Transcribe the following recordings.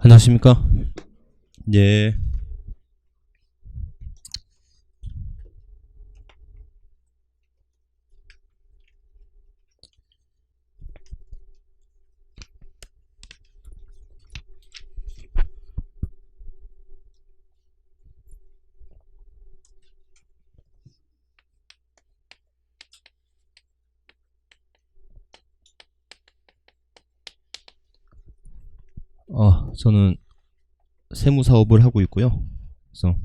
안녕하십니까? 예. 저는 세무사업을 하고 있고요. 그래서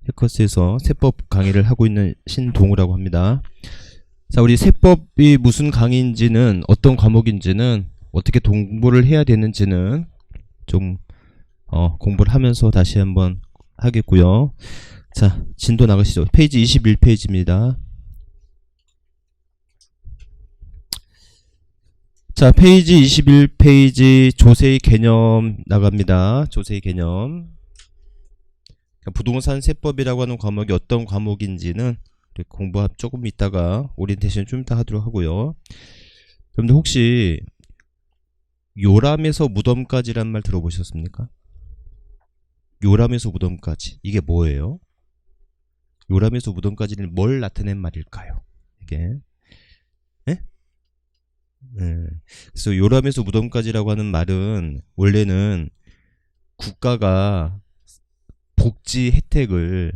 해커스에서 세법 강의를 하고 있는 신동우라고 합니다. 자, 우리 세법이 무슨 강의인지는, 어떤 과목인지는, 어떻게 공부를 해야 되는지는 좀 공부를 하면서 다시 한번 하겠고요. 자, 진도 나가시죠. 페이지 21페이지입니다. 자, 페이지 21페이지 조세의 개념 나갑니다. 조세의 개념. 부동산 세법이라고 하는 과목이 어떤 과목인지는 공부 조금 있다가 오리엔테이션 좀 이따 하도록 하고요. 여러분들 혹시 요람에서 무덤까지란 말 들어보셨습니까? 요람에서 무덤까지. 이게 뭐예요? 요람에서 무덤까지는 뭘 나타낸 말일까요? 이게. 네? 네. 그래서 요람에서 무덤까지라고 하는 말은 원래는 국가가 복지 혜택을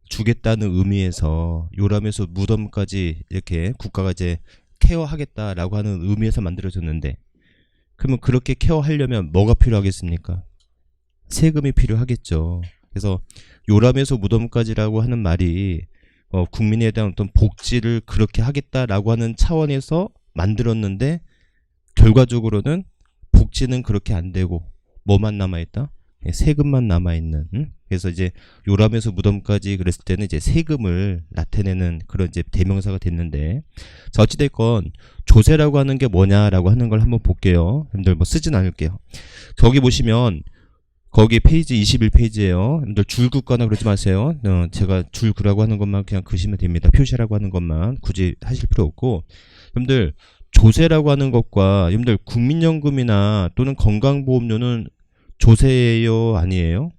주겠다는 의미에서 요람에서 무덤까지 이렇게 국가가 이제 케어하겠다라고 하는 의미에서 만들어졌는데, 그러면 그렇게 케어하려면 뭐가 필요하겠습니까? 세금이 필요하겠죠. 그래서 요람에서 무덤까지라고 하는 말이 국민에 대한 어떤 복지를 그렇게 하겠다라고 하는 차원에서 만들었는데, 결과적으로는 복지는 그렇게 안 되고 뭐만 남아있다? 세금만 남아있는. 그래서 이제 요람에서 무덤까지 그랬을 때는 이제 세금을 나타내는 그런 이제 대명사가 됐는데, 자, 어찌됐건 조세라고 하는 게 뭐냐라고 하는 걸 한번 볼게요. 여러분들 뭐 쓰진 않을게요. 저기 보시면 거기 페이지 21페이지에요. 여러분들 줄 긋거나 그러지 마세요. 제가 줄 그라고 하는 것만 그냥 그시면 됩니다. 표시라고 하는 것만 굳이 하실 필요 없고, 여러분들 조세라고 하는 것과, 여러분들 국민연금이나 또는 건강보험료는 조세예요, 아니에요?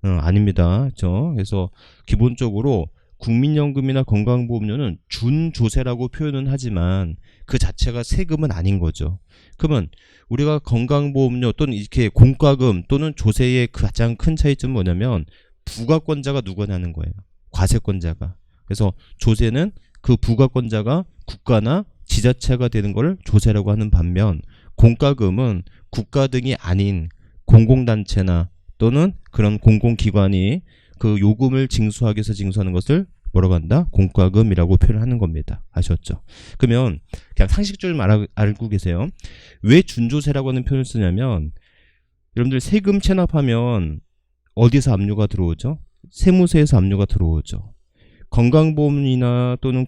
아닙니다. 그래서 기본적으로 국민연금이나 건강보험료는 준조세라고 표현은 하지만 그 자체가 세금은 아닌 거죠. 그러면 우리가 건강보험료 또는 이렇게 공과금 또는 조세의 가장 큰 차이점은 뭐냐면 부가권자가 누가 나는 거예요. 과세권자가. 그래서 조세는 그 부가권자가 국가나 지자체가 되는 걸 조세라고 하는 반면, 공과금은 국가 등이 아닌 공공단체나 또는 그런 공공기관이 그 요금을 징수하기 위해서 징수하는 것을 뭐라고 한다? 공과금이라고 표현하는 겁니다. 아셨죠? 그러면 그냥 상식적으로 알고 계세요. 왜 준조세라고 하는 표현을 쓰냐면, 여러분들 세금 체납하면 어디서 압류가 들어오죠? 세무세에서 압류가 들어오죠. 건강보험이나 또는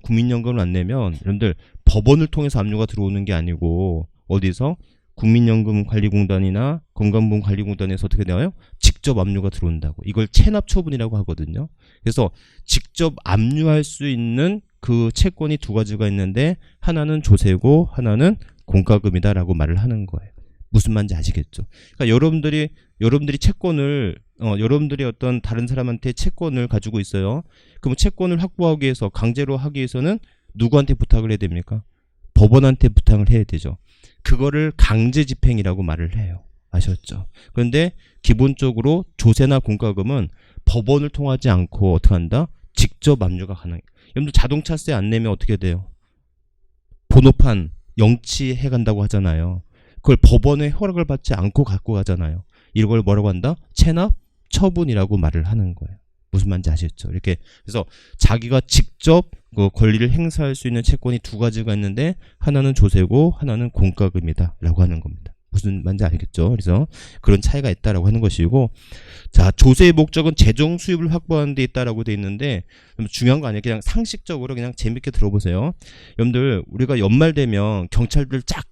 국민연금을 안 내면 여러분들 법원을 통해서 압류가 들어오는 게 아니고 어디서? 국민연금관리공단이나 건강보험관리공단에서 어떻게 되나요? 직접 압류가 들어온다고. 이걸 체납처분이라고 하거든요. 그래서 직접 압류할 수 있는 그 채권이 두 가지가 있는데, 하나는 조세고 하나는 공과금이다라고 말을 하는 거예요. 무슨 말인지 아시겠죠? 그러니까 여러분들이 채권을 여러분들이 어떤 다른 사람한테 채권을 가지고 있어요. 그럼 채권을 확보하기 위해서, 강제로 하기 위해서는 누구한테 부탁을 해야 됩니까? 법원한테 부탁을 해야 되죠. 그거를 강제집행이라고 말을 해요. 아셨죠? 그런데 기본적으로 조세나 공과금은 법원을 통하지 않고 어떻게 한다? 직접 압류가 가능해요. 여러분들 자동차세 안 내면 어떻게 돼요? 번호판 영치해 간다고 하잖아요. 그걸 법원의 허락을 받지 않고 갖고 가잖아요. 이걸 뭐라고 한다? 체납 처분이라고 말을 하는 거예요. 무슨 말인지 아시겠죠? 이렇게. 그래서 자기가 직접 그 권리를 행사할 수 있는 채권이 두 가지가 있는데, 하나는 조세고 하나는 공과금이다 라고 하는 겁니다. 무슨 말인지 알겠죠? 그래서 그런 차이가 있다라고 하는 것이고, 자, 조세의 목적은 재정 수입을 확보하는 데 있다라고 돼 있는데, 중요한 거 아니에요. 그냥 상식적으로 그냥 재밌게 들어보세요. 여러분들 우리가 연말 되면 경찰들 쫙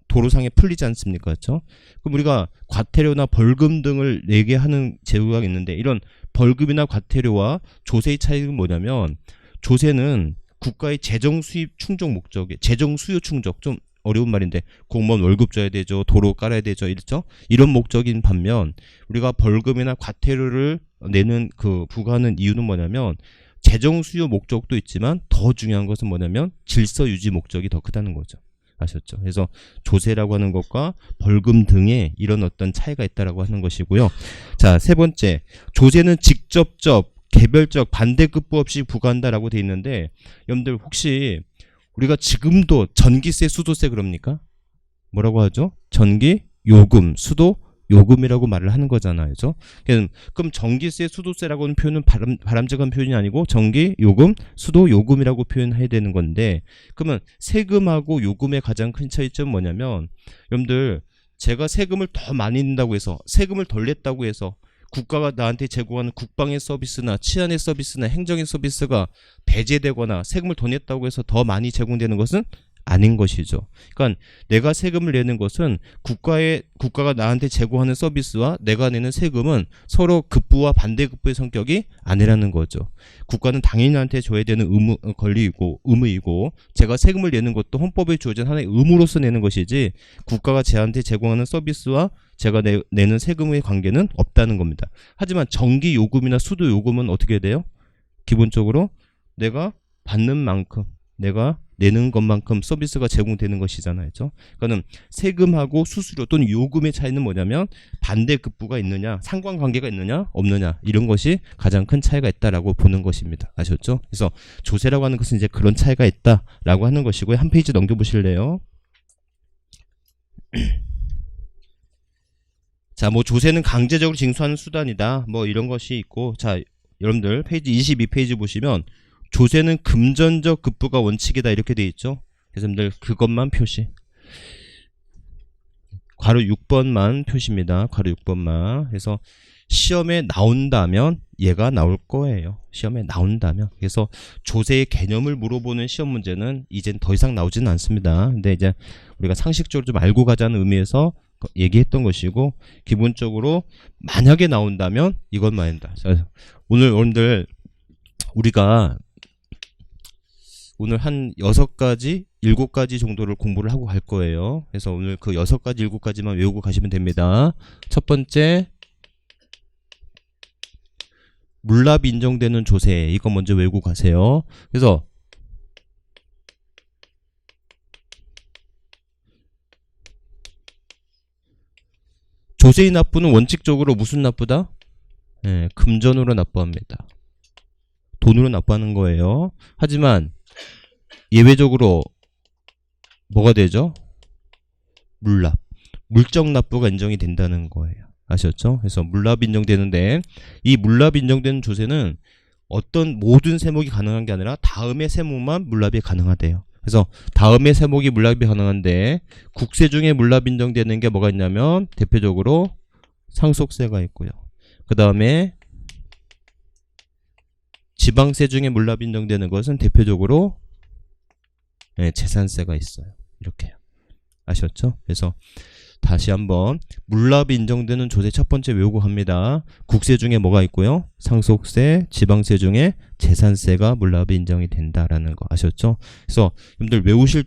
도로상에 풀리지 않습니까? 그렇죠? 그럼 우리가 과태료나 벌금 등을 내게 하는 제도가 있는데, 이런 벌금이나 과태료와 조세의 차이는 뭐냐면, 조세는 국가의 재정 수입 충족 목적에, 재정 수요 충족, 좀 어려운 말인데 공무원 월급 줘야 되죠. 도로 깔아야 되죠. 이렇죠? 이런 목적인 반면 우리가 벌금이나 과태료를 내는 그 부과하는 이유는 뭐냐면 재정 수요 목적도 있지만 더 중요한 것은 뭐냐면 질서 유지 목적이 더 크다는 거죠. 아셨죠? 그래서 조세라고 하는 것과 벌금 등의 이런 어떤 차이가 있다라고 하는 것이고요. 자, 세 번째, 조세는 직접적, 개별적, 반대급부 없이 부과한다라고 돼 있는데 여러분들 혹시 우리가 지금도 전기세, 수도세 그럽니까? 뭐라고 하죠? 전기, 요금, 수도, 요금이라고 말을 하는 거잖아요. 그죠? 그럼 전기세, 수도세라고 하는 표현은 바람직한 표현이 아니고 전기, 요금, 수도, 요금이라고 표현해야 되는 건데 그러면 세금하고 요금의 가장 큰 차이점은 뭐냐면 여러분들 제가 세금을 더 많이 낸다고 해서 세금을 덜 냈다고 해서 국가가 나한테 제공하는 국방의 서비스나 치안의 서비스나 행정의 서비스가 배제되거나 세금을 더 냈다고 해서 더 많이 제공되는 것은 아닌 것이죠. 그러니까 내가 세금을 내는 것은 국가가 나한테 제공하는 서비스와 내가 내는 세금은 서로 급부와 반대급부의 성격이 아니라는 거죠. 국가는 당연히 나한테 줘야 되는 의무이고 제가 세금을 내는 것도 헌법에 주어진 하나의 의무로서 내는 것이지 국가가 저한테 제공하는 서비스와 제가 내는 세금의 관계는 없다는 겁니다. 하지만 전기 요금이나 수도 요금은 어떻게 돼요? 기본적으로 내가 받는 만큼 내가 내는 것만큼 서비스가 제공되는 것이잖아요. 그렇죠? 그러니까는 세금하고 수수료 또는 요금의 차이는 뭐냐면 반대급부가 있느냐, 상관관계가 있느냐, 없느냐 이런 것이 가장 큰 차이가 있다라고 보는 것입니다. 아셨죠? 그래서 조세라고 하는 것은 이제 그런 차이가 있다라고 하는 것이고요. 한 페이지 넘겨보실래요? 자, 뭐 조세는 강제적으로 징수하는 수단이다. 뭐 이런 것이 있고, 자, 여러분들 페이지 22페이지 보시면 조세는 금전적 급부가 원칙이다 이렇게 돼 있죠. 그래서 여러분들 그것만 표시. 괄호 6번만 표시입니다. 괄호 6번만. 그래서 시험에 나온다면 얘가 나올 거예요. 시험에 나온다면. 그래서 조세의 개념을 물어보는 시험 문제는 이젠 더 이상 나오지는 않습니다. 근데 이제 우리가 상식적으로 좀 알고 가자는 의미에서 얘기했던 것이고 기본적으로 만약에 나온다면 이것만입니다. 오늘 여러분들 우리가 오늘 한 6가지, 7가지 정도를 공부를 하고 갈 거예요. 그래서 오늘 그 6가지, 7가지만 외우고 가시면 됩니다. 첫 번째, 물납이 인정되는 조세. 이거 먼저 외우고 가세요. 그래서 조세의 납부는 원칙적으로 무슨 납부다? 네, 금전으로 납부합니다. 돈으로 납부하는 거예요. 하지만 예외적으로 뭐가 되죠? 물납. 물적 납부가 인정이 된다는 거예요. 아셨죠? 그래서 물납이 인정되는데 이 물납이 인정되는 조세는 어떤 모든 세목이 가능한 게 아니라 다음의 세목만 물납이 가능하대요. 그래서 다음의 세목이 물납이 가능한데 국세 중에 물납 인정되는 게 뭐가 있냐면 대표적으로 상속세가 있고요. 그 다음에 지방세 중에 물납 인정되는 것은 대표적으로 재산세가 있어요. 이렇게요. 아셨죠? 그래서 다시 한번 물납이 인정되는 조세 첫 번째 외우고 갑니다. 국세 중에 뭐가 있고요? 상속세, 지방세 중에 재산세가 물납이 인정이 된다라는 거 아셨죠? 그래서 여러분들 외우실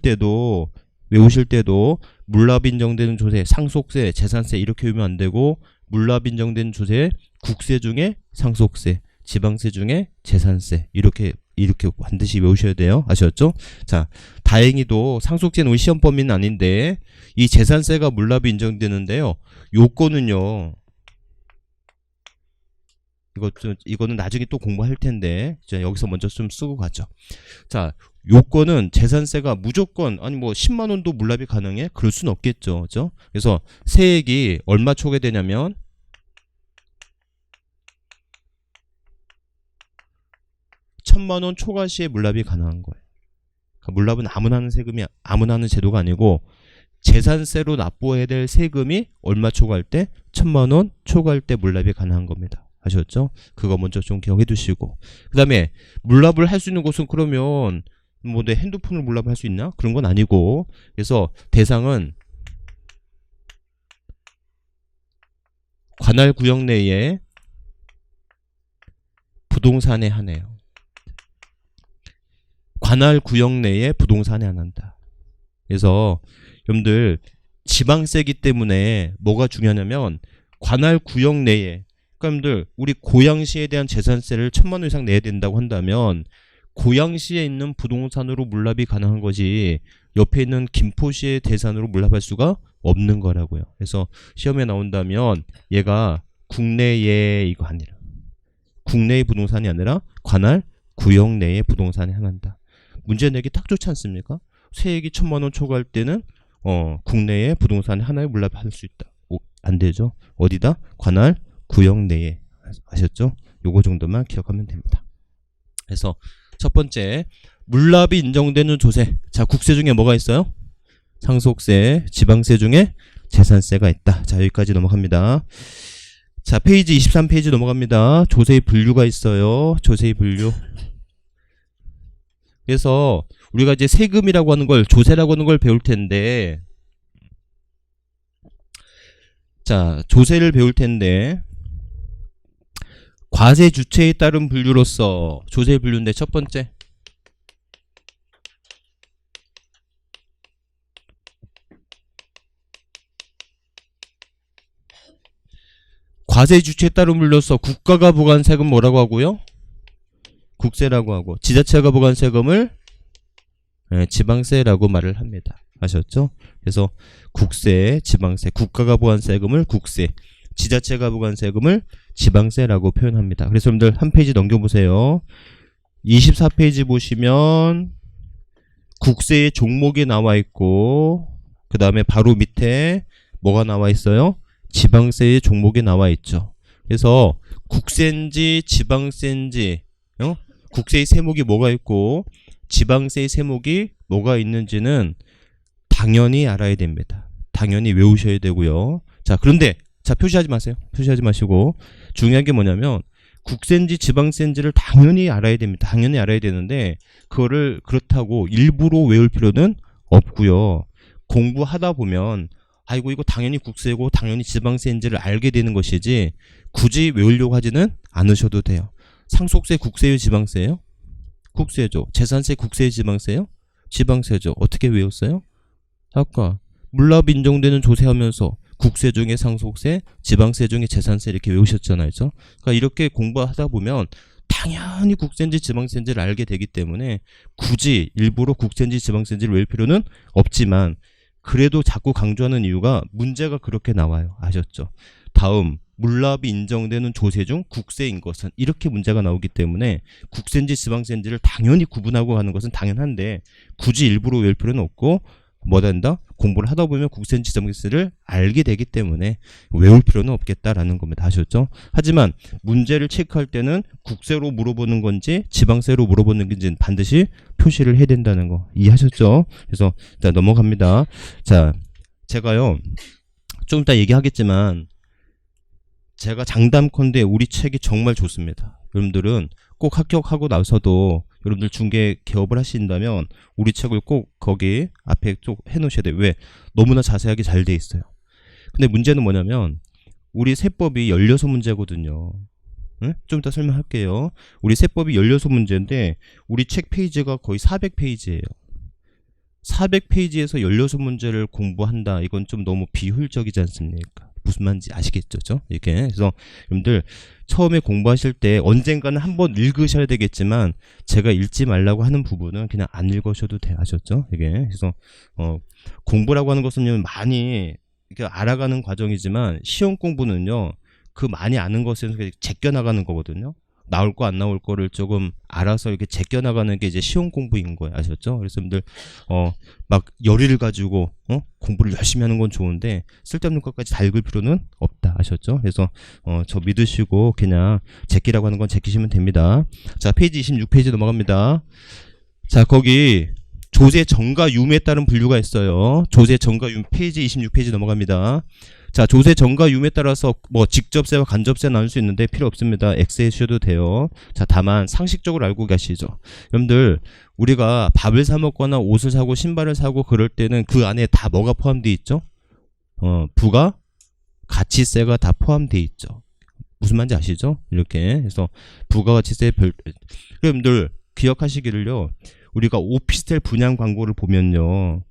때도 물납이 인정되는 조세, 상속세, 재산세 이렇게 외우면 안 되고 물납이 인정되는 조세, 국세 중에 상속세, 지방세 중에 재산세 이렇게 반드시 외우셔야 돼요. 아셨죠? 자, 다행히도 상속세는 우리 시험 범위는 아닌데 이 재산세가 물납이 인정되는데요. 요거는요. 이거는 나중에 또 공부할 텐데 여기서 먼저 좀 쓰고 가죠. 자, 요거는 재산세가 무조건 아니 뭐 10만 원도 물납이 가능해? 그럴 수는 없겠죠. 그죠? 그래서 세액이 얼마 초과되냐면 1000만 원 초과 시에 물납이 가능한 거예요. 그러니까 물납은 아무나 하는 제도가 아니고 재산세로 납부해야 될 세금이 얼마 초과할 때 1000만 원 초과할 때 물납이 가능한 겁니다. 아셨죠? 그거 먼저 좀 기억해 두시고 그 다음에 물납을 할 수 있는 곳은 그러면 뭐 내 핸드폰을 물납할 수 있나? 그런 건 아니고 그래서 대상은 관할 구역 내에 부동산에 한해요. 관할 구역 내에 부동산에 한한다. 그래서 여러분들 지방세기 때문에 뭐가 중요하냐면 관할 구역 내에, 그러니까 여러분들 우리 고양시에 대한 재산세를 1,000만 원 이상 내야 된다고 한다면 고양시에 있는 부동산으로 물납이 가능한 거지 옆에 있는 김포시의 대산으로 물납할 수가 없는 거라고요. 그래서 시험에 나온다면 얘가 국내에 이거 아니라 국내의 부동산이 아니라 관할 구역 내의 부동산에 한한다. 문제 내기 딱 좋지 않습니까? 세액이 1,000만 원 초과할 때는 국내의 부동산에 하나에 물납할 수 있다. 안 되죠. 어디다? 관할 구역 내에. 아셨죠? 요거 정도만 기억하면 됩니다. 그래서 첫 번째, 물납이 인정되는 조세. 자, 국세 중에 뭐가 있어요? 상속세, 지방세 중에 재산세가 있다. 자, 여기까지 넘어갑니다. 자, 페이지 23페이지 넘어갑니다. 조세의 분류가 있어요. 조세의 분류. 그래서 우리가 이제 세금이라고 하는 걸, 조세라고 하는 걸 배울 텐데, 자, 조세를 배울 텐데, 과세 주체에 따른 분류로서 조세 분류인데 첫 번째, 과세 주체에 따른 분류로서 국가가 부과한 세금 뭐라고 하고요? 국세라고 하고, 지자체가 부과한 세금을 지방세라고 말을 합니다. 아셨죠? 그래서 국세, 지방세, 국가가 부과한 세금을 국세, 지자체가 부과한 세금을 지방세라고 표현합니다. 그래서 여러분들 한 페이지 넘겨보세요. 24페이지 보시면 국세의 종목이 나와 있고, 그 다음에 바로 밑에 뭐가 나와 있어요? 지방세의 종목이 나와 있죠. 그래서 국세인지 지방세인지, 국세의 세목이 뭐가 있고 지방세의 세목이 뭐가 있는지는 당연히 알아야 됩니다. 당연히 외우셔야 되고요. 자, 그런데 자, 표시하지 마세요. 표시하지 마시고, 중요한 게 뭐냐면 국세인지 지방세인지를 당연히 알아야 됩니다. 당연히 알아야 되는데 그거를 그렇다고 일부러 외울 필요는 없고요. 공부하다 보면 아이고 이거 당연히 국세고 당연히 지방세인지를 알게 되는 것이지 굳이 외우려고 하지는 않으셔도 돼요. 상속세 국세요, 지방세요? 국세죠. 재산세 국세요, 지방세요? 지방세죠. 어떻게 외웠어요? 아까 물납이 인정되는 조세하면서 국세 중에 상속세, 지방세 중에 재산세 이렇게 외우셨잖아요. 그렇죠? 그러니까 이렇게 공부하다 보면 당연히 국세인지 지방세인지를 알게 되기 때문에 굳이 일부러 국세인지 지방세인지를 외울 필요는 없지만 그래도 자꾸 강조하는 이유가 문제가 그렇게 나와요. 아셨죠? 다음, 물납이 인정되는 조세 중 국세인 것은, 이렇게 문제가 나오기 때문에 국세인지 지방세인지를 당연히 구분하고 가는 것은 당연한데 굳이 일부러 외울 필요는 없고 뭐다 한다? 공부를 하다 보면 국세인지 지방세를 알게 되기 때문에 외울 필요는 없겠다라는 겁니다. 아셨죠? 하지만 문제를 체크할 때는 국세로 물어보는 건지 지방세로 물어보는 건지 반드시 표시를 해야 된다는 거 이해하셨죠? 그래서 일단 넘어갑니다. 자, 제가요 좀 이따 얘기하겠지만 제가 장담컨대 우리 책이 정말 좋습니다. 여러분들은 꼭 합격하고 나서도 여러분들 중개 개업을 하신다면 우리 책을 꼭 거기 앞에 쭉 해놓으셔야 돼요. 왜? 너무나 자세하게 잘 돼 있어요. 근데 문제는 뭐냐면 우리 세법이 16문제거든요. 응? 좀 이따 설명할게요. 우리 세법이 16문제인데 우리 책 페이지가 거의 400페이지예요. 400페이지에서 16문제를 공부한다. 이건 좀 너무 비효율적이지 않습니까? 무슨 말인지 아시겠죠? 이렇게. 그래서 여러분들 처음에 공부하실 때 언젠가는 한번 읽으셔야 되겠지만 제가 읽지 말라고 하는 부분은 그냥 안 읽으셔도 돼. 아셨죠? 이게. 그래서 공부라고 하는 것은 많이 이렇게 알아가는 과정이지만 시험 공부는요. 그 많이 아는 것에서 제껴 나가는 거거든요. 나올 거 안 나올 거를 조금 알아서 이렇게 제껴 나가는 게 이제 시험 공부인 거예요. 아셨죠? 그래서 여러분들 막 열의를 가지고 공부를 열심히 하는 건 좋은데 쓸데없는 것까지 다 읽을 필요는 없다. 아셨죠? 그래서 저 믿으시고 그냥 제끼라고 하는 건 제끼시면 됩니다. 자, 페이지 26페이지 넘어갑니다. 자, 거기 조세 정가 유무에 따른 분류가 있어요. 조세 정가 유무 페이지 26페이지 넘어갑니다. 자, 조세 정가 유무에 따라서 뭐 직접세와 간접세 나눌 수 있는데 필요 없습니다. X에 쓰셔도 돼요. 자, 다만 상식적으로 알고 가시죠. 여러분들 우리가 밥을 사 먹거나 옷을 사고 신발을 사고 그럴 때는 그 안에 다 뭐가 포함되어 있죠? 부가 가치세가 다 포함되어 있죠. 무슨 말인지 아시죠? 이렇게 해서 부가가치세 여러분들 기억하시기를요. 우리가 오피스텔 분양 광고를 보면요.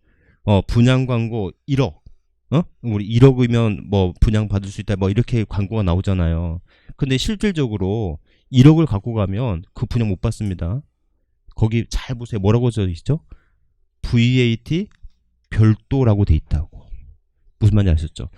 분양 광고 1억. 우리 1억이면 뭐 분양 받을 수 있다. 뭐 이렇게 광고가 나오잖아요. 근데 실질적으로 1억을 갖고 가면 그 분양 못 받습니다. 거기 잘 보세요. 뭐라고 써 있죠? VAT 별도라고 돼 있다고. 무슨 말인지 아셨죠?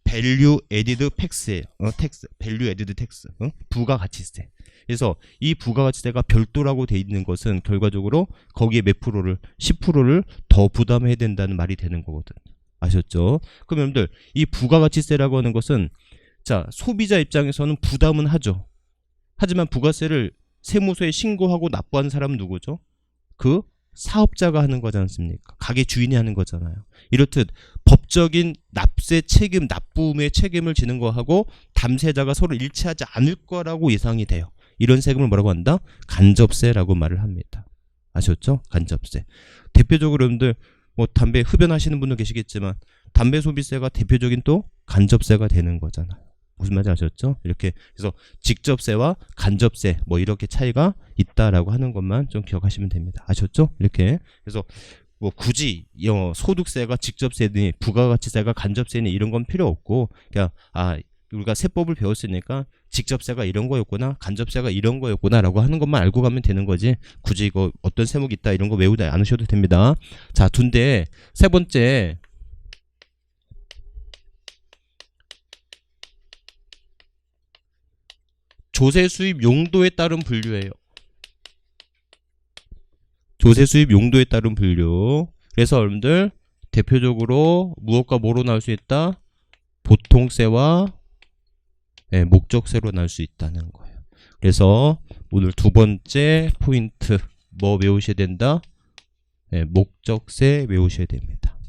Value Added Tax예요. 텍스. Value Added Tax. 부가가치세. 그래서 이 부가가치세가 별도라고 돼 있는 것은 결과적으로 거기에 몇 프로를 10%를 더 부담해야 된다는 말이 되는 거거든요. 아셨죠? 그럼 여러분들 이 부가가치세라고 하는 것은 자, 소비자 입장에서는 부담은 하죠. 하지만 부가세를 세무서에 신고하고 납부하는 사람은 누구죠? 그 사업자가 하는 거지 않습니까? 가게 주인이 하는 거잖아요. 이렇듯 법적인 납세 책임, 납부의 책임을 지는 거하고 담세자가 서로 일치하지 않을 거라고 예상이 돼요. 이런 세금을 뭐라고 한다? 간접세라고 말을 합니다. 아셨죠? 간접세. 대표적으로 여러분들 뭐 담배 흡연하시는 분도 계시겠지만 담배 소비세가 대표적인 또 간접세가 되는 거잖아요. 무슨 말인지 아셨죠? 이렇게 그래서 직접세와 간접세 뭐 이렇게 차이가 있다라고 하는 것만 좀 기억하시면 됩니다. 아셨죠? 이렇게 그래서 뭐 굳이 소득세가 직접세니 부가가치세가 간접세니 이런 건 필요 없고 그냥 우리가 세법을 배웠으니까 직접세가 이런 거였구나 간접세가 이런 거였구나라고 하는 것만 알고 가면 되는 거지 굳이 이거 어떤 세목이 있다 이런 거 외우지 않으셔도 됩니다. 자, 둔데 세 번째 조세 수입 용도에 따른 분류예요. 조세 수입 용도에 따른 분류. 그래서 여러분들 대표적으로 무엇과 뭐로 나올 수 있다? 보통세와 목적세로 나올 수 있다는 거예요. 그래서 오늘 두 번째 포인트 뭐 외우셔야 된다? 목적세 외우셔야 됩니다.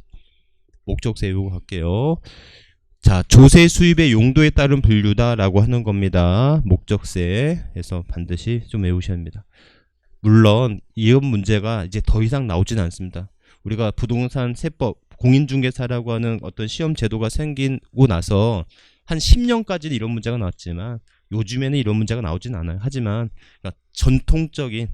목적세 외우고 갈게요. 자, 조세 수입의 용도에 따른 분류다라고 하는 겁니다. 목적세. 해서 반드시 좀 외우셔야 합니다. 물론 이런 문제가 이제 더 이상 나오지는 않습니다. 우리가 부동산 세법, 공인중개사라고 하는 어떤 시험 제도가 생기고 나서 한 10년까지는 이런 문제가 나왔지만 요즘에는 이런 문제가 나오진 않아요. 하지만 그러니까 전통적인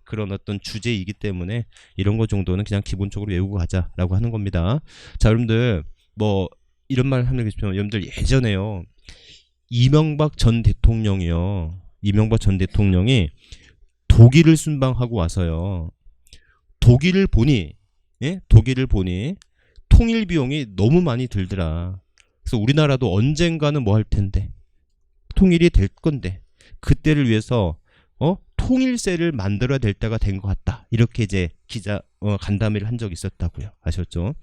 그런 어떤 주제이기 때문에 이런 거 정도는 그냥 기본적으로 외우고 가자라고 하는 겁니다. 자, 여러분들 뭐 이런 말 하면 계시면 여러분들 예전에요. 이명박 전 대통령이 독일을 순방하고 와서요. 독일을 보니 통일 비용이 너무 많이 들더라. 그래서 우리나라도 언젠가는 뭐 할 텐데 통일이 될 건데 그때를 위해서 통일세를 만들어야 될 때가 된 것 같다. 이렇게 이제 간담회를 한 적이 있었다고요. 아셨죠?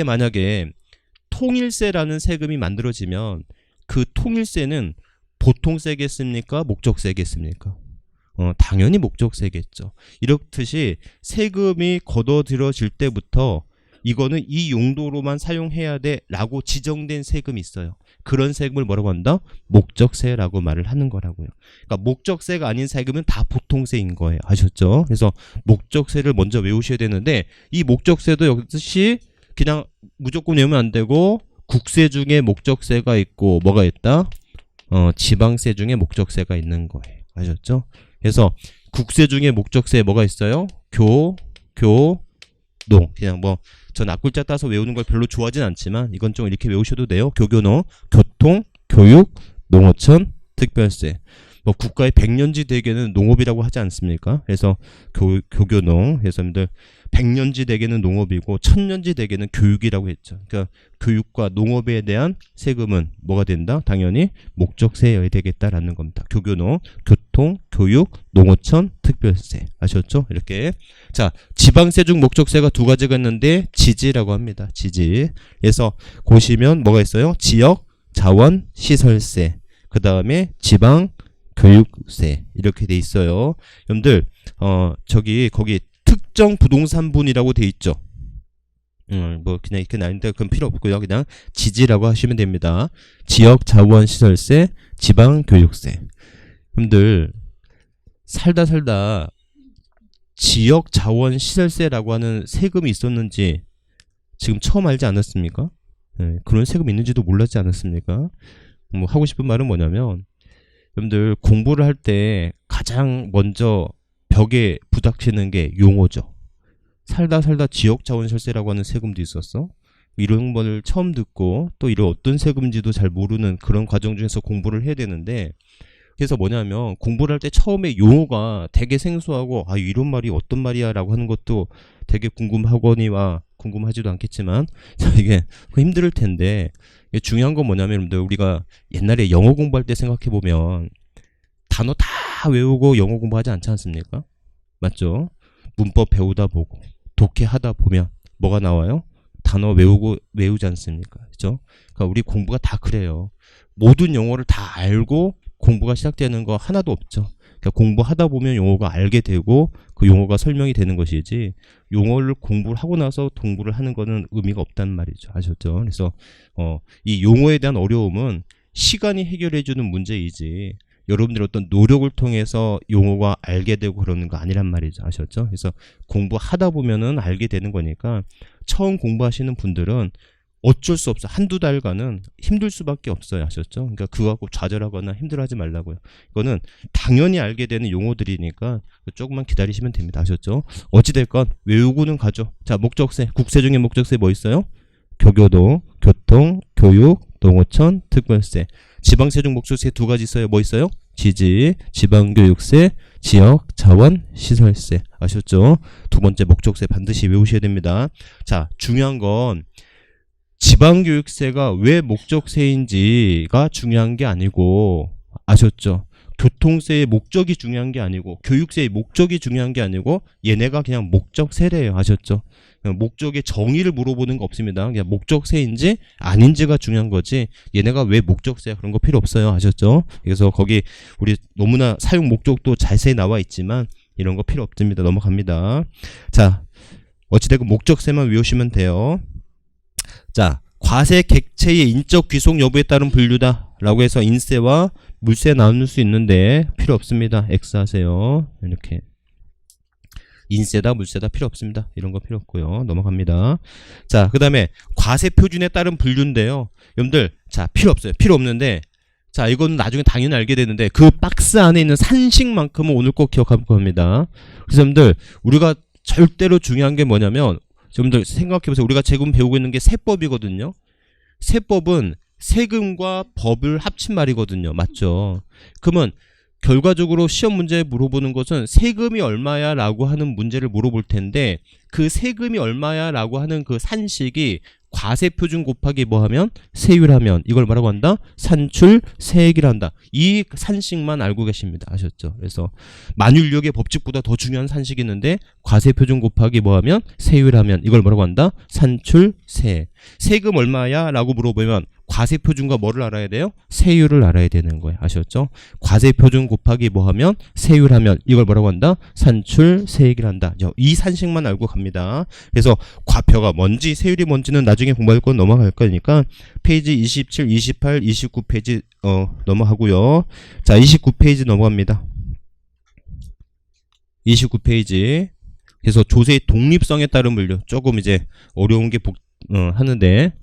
만약에 통일세라는 세금이 만들어지면 그 통일세는 보통세겠습니까? 목적세겠습니까? 당연히 목적세겠죠. 이렇듯이 세금이 걷어들여질 때부터 이거는 이 용도로만 사용해야 돼 라고 지정된 세금이 있어요. 그런 세금을 뭐라고 한다? 목적세라고 말을 하는 거라고요. 그러니까 목적세가 아닌 세금은 다 보통세인 거예요. 아셨죠? 그래서 목적세를 먼저 외우셔야 되는데 이 목적세도 역시 그냥 무조건 외우면 안 되고 국세 중에 목적세가 있고 뭐가 있다? 지방세 중에 목적세가 있는 거예요. 아셨죠? 그래서 국세 중에 목적세 뭐가 있어요? 교노. 그냥 뭐 전 앞글자 따서 외우는 걸 별로 좋아하진 않지만 이건 좀 이렇게 외우셔도 돼요. 교교노, 교통, 교육, 농어촌, 특별세. 뭐 국가의 백년지 대계는 농업이라고 하지 않습니까? 그래서 교교농. 그래서 여러분들 백년지 대계는 농업이고 천년지 대계는 교육이라고 했죠. 그러니까 교육과 농업에 대한 세금은 뭐가 된다? 당연히 목적세여야 되겠다라는 겁니다. 교교농, 교통, 교육, 농어촌, 특별세. 아셨죠? 이렇게. 자, 지방세 중 목적세가 두 가지가 있는데 지지라고 합니다. 지지. 그래서 보시면 뭐가 있어요? 지역, 자원, 시설세. 그 다음에 지방, 교육세. 이렇게 돼 있어요. 여러분들, 거기 특정 부동산분이라고 돼 있죠. 뭐 그냥 이렇게 나는데 그건 필요 없고요. 그냥 지지라고 하시면 됩니다. 지역 자원 시설세, 지방 교육세. 여러분들 살다 지역 자원 시설세라고 하는 세금이 있었는지 지금 처음 알지 않았습니까? 그런 세금이 있는지도 몰랐지 않았습니까? 뭐 하고 싶은 말은 뭐냐면 여러분들 공부를 할 때 가장 먼저 벽에 부닥치는 게 용어죠. 살다 살다 지역자원설세라고 하는 세금도 있었어. 이런 거를 처음 듣고 또 이런 어떤 세금인지도 잘 모르는 그런 과정 중에서 공부를 해야 되는데, 그래서 뭐냐면 공부를 할 때 처음에 용어가 되게 생소하고 아 이런 말이 어떤 말이야 라고 하는 것도 되게 궁금하거니와 궁금하지도 않겠지만 자, 이게 힘들 텐데, 이게 중요한 건 뭐냐면 여러분들 우리가 옛날에 영어 공부할 때 생각해보면 단어 다 외우고 영어 공부하지 않지 않습니까? 맞죠? 문법 배우다 보고 독해하다 보면 뭐가 나와요? 단어 외우지 않습니까? 그죠? 그러니까 우리 공부가 다 그래요. 모든 용어를 다 알고 공부가 시작되는 거 하나도 없죠. 그러니까 공부하다 보면 용어가 알게 되고 그 용어가 설명이 되는 것이지, 용어를 공부를 하고 나서 공부를 하는 거는 의미가 없단 말이죠. 아셨죠? 그래서 이 용어에 대한 어려움은 시간이 해결해 주는 문제이지 여러분들의 어떤 노력을 통해서 용어가 알게 되고 그러는 거 아니란 말이죠. 아셨죠? 그래서 공부하다 보면은 알게 되는 거니까 처음 공부하시는 분들은 어쩔 수 없어. 한두 달간은 힘들 수밖에 없어요. 아셨죠? 그러니까 그거 갖고 좌절하거나 힘들어하지 말라고요. 이거는 당연히 알게 되는 용어들이니까 조금만 기다리시면 됩니다. 아셨죠? 어찌됐건 외우고는 가죠. 자, 목적세. 국세 중에 목적세 뭐 있어요? 교교도, 교통, 교육, 농어촌, 특별세. 지방세 중 목적세 두 가지 있어요. 뭐 있어요? 지지, 지방교육세, 지역자원, 시설세. 아셨죠? 두 번째 목적세 반드시 외우셔야 됩니다. 자, 중요한 건 지방교육세가 왜 목적세인지가 중요한 게 아니고, 아셨죠? 교통세의 목적이 중요한 게 아니고, 교육세의 목적이 중요한 게 아니고, 얘네가 그냥 목적세래요. 아셨죠? 목적의 정의를 물어보는 거 없습니다. 그냥 목적세인지 아닌지가 중요한 거지, 얘네가 왜 목적세야 그런 거 필요 없어요. 아셨죠? 그래서 거기 우리 너무나 사용 목적도 자세히 나와 있지만 이런 거 필요 없습니다. 넘어갑니다. 자, 어찌되건 목적세만 외우시면 돼요. 자, 과세 객체의 인적 귀속 여부에 따른 분류다 라고 해서 인세와 물세 나눌 수 있는데 필요 없습니다. X 하세요. 이렇게 인세다 물세다 필요 없습니다. 이런 거 필요 없고요. 넘어갑니다. 자, 그 다음에 과세 표준에 따른 분류인데요. 여러분들 자, 필요 없어요. 필요 없는데, 자, 이건 나중에 당연히 알게 되는데 그 박스 안에 있는 산식만큼은 오늘 꼭 기억할 겁니다. 그래서 여러분들 우리가 절대로 중요한 게 뭐냐면, 여러분들 생각해보세요. 우리가 지금 배우고 있는 게 세법이거든요. 세법은 세금과 법을 합친 말이거든요. 맞죠? 그러면 결과적으로 시험 문제에 물어보는 것은 세금이 얼마야 라고 하는 문제를 물어볼 텐데, 그 세금이 얼마야 라고 하는 그 산식이 과세표준 곱하기 뭐 하면? 세율하면 이걸 뭐라고 한다? 산출세액이라 한다. 이 산식만 알고 계십니다. 아셨죠? 그래서 만율력의 법칙보다 더 중요한 산식이 있는데, 과세표준 곱하기 뭐 하면? 세율하면 이걸 뭐라고 한다? 산출세액. 세금 얼마야? 라고 물어보면 과세표준과 뭐를 알아야 돼요? 세율을 알아야 되는 거예요. 아셨죠? 과세표준 곱하기 뭐 하면? 세율하면 이걸 뭐라고 한다? 산출세액이라 한다. 이 산식만 알고 갑니다. 그래서 과표가 뭔지 세율이 뭔지는 나중에 공부할 건 넘어갈 거니까 페이지 27, 28, 29페이지 넘어가고요. 자, 29페이지 넘어갑니다. 29페이지. 그래서 조세의 독립성에 따른 분류. 조금 이제 어려운 게 하는데